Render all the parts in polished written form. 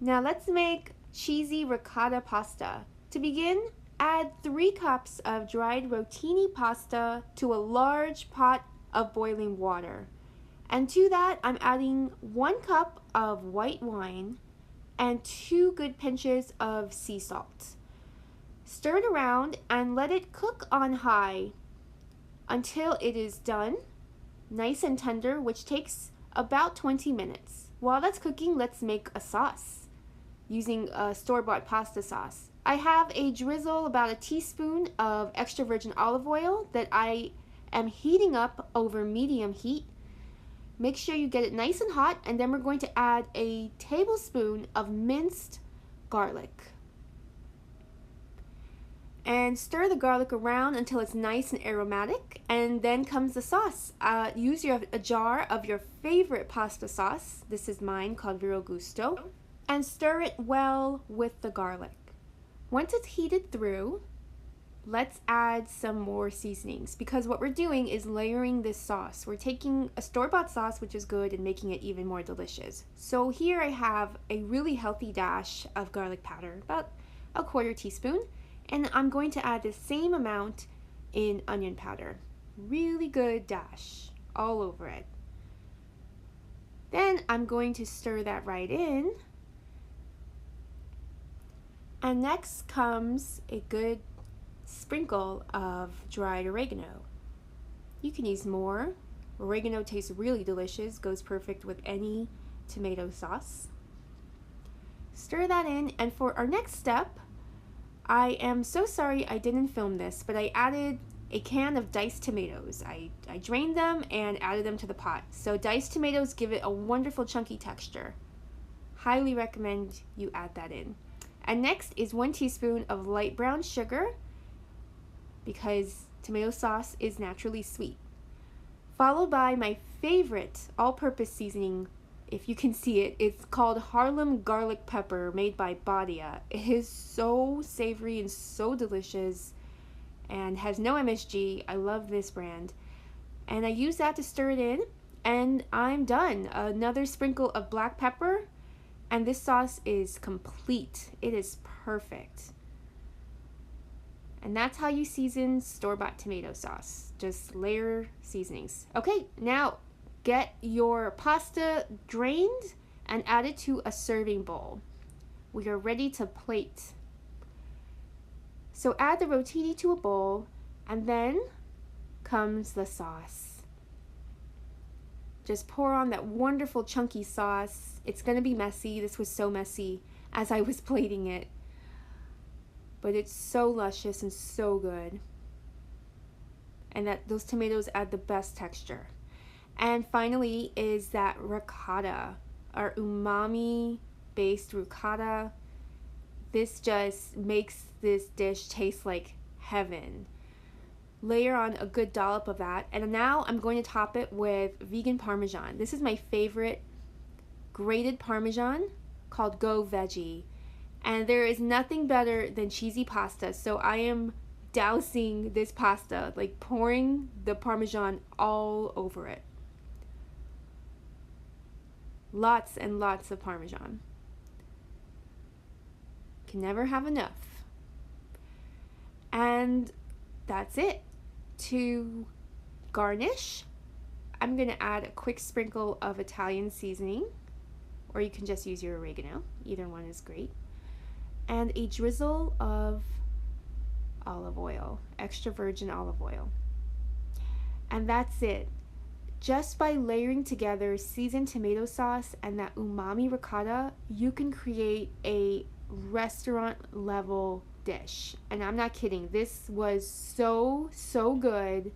Now let's make cheesy ricotta pasta. To begin, add 3 cups of dried rotini pasta to a large pot of boiling water. And to that, I'm adding 1 cup of white wine and 2 good pinches of sea salt. Stir it around and let it cook on high until it is done, nice and tender, which takes about 20 minutes. While that's cooking, let's make a sauce using a store-bought pasta sauce. I have a drizzle about a teaspoon of extra virgin olive oil that I am heating up over medium heat. Make sure you get it nice and hot, and then we're going to add a tablespoon of minced garlic. And stir the garlic around until it's nice and aromatic, and then comes the sauce. Use a jar of your favorite pasta sauce. This is mine, called Vero Gusto, and stir it well with the garlic. Once it's heated through, let's add some more seasonings, because what we're doing is layering this sauce. We're taking a store-bought sauce, which is good, and making it even more delicious. So here I have a really healthy dash of garlic powder, about a 1/4 teaspoon. And I'm going to add the same amount in onion powder. Really good dash all over it. Then I'm going to stir that right in. And next comes a good sprinkle of dried oregano. You can use more. Oregano tastes really delicious, goes perfect with any tomato sauce. Stir that in, and for our next step, I am so sorry I didn't film this, but I added a can of diced tomatoes. I drained them and added them to the pot. So diced tomatoes give it a wonderful chunky texture. Highly recommend you add that in. And next is 1 teaspoon of light brown sugar, because tomato sauce is naturally sweet. Followed by my favorite all-purpose seasoning. If you can see it, it's called Harlem garlic pepper, made by Badia. It is so savory and so delicious and has no MSG. I love this brand. And I use that to stir it in, and I'm done. Another sprinkle of black pepper, and this sauce is complete. It is perfect. And that's how you season store-bought tomato sauce. Just layer seasonings. Okay, now get your pasta drained and add it to a serving bowl. We are ready to plate. So add the rotini to a bowl, and then comes the sauce. Just pour on that wonderful chunky sauce. It's gonna be messy. This was so messy as I was plating it. But it's so luscious and so good. And those tomatoes add the best texture. And finally is that ricotta, our umami-based ricotta. This just makes this dish taste like heaven. Layer on a good dollop of that. And now I'm going to top it with vegan Parmesan. This is my favorite grated Parmesan, called Go Veggie. And there is nothing better than cheesy pasta. So I am dousing this pasta, like pouring the Parmesan all over it. Lots and lots of Parmesan. Can never have enough. And that's it. To garnish, I'm going to add a quick sprinkle of Italian seasoning, or you can just use your oregano. Either one is great. And a drizzle of olive oil, extra virgin olive oil. And that's it. Just by layering together seasoned tomato sauce and that umami ricotta, you can create a restaurant level dish. And I'm not kidding. This was so good.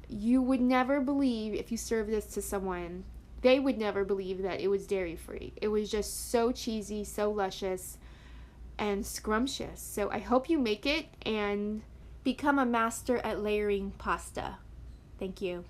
You would never believe, if you serve this to someone, they would never believe that it was dairy free. It was just so cheesy, so luscious, and scrumptious. So I hope you make it and become a master at layering pasta. Thank you.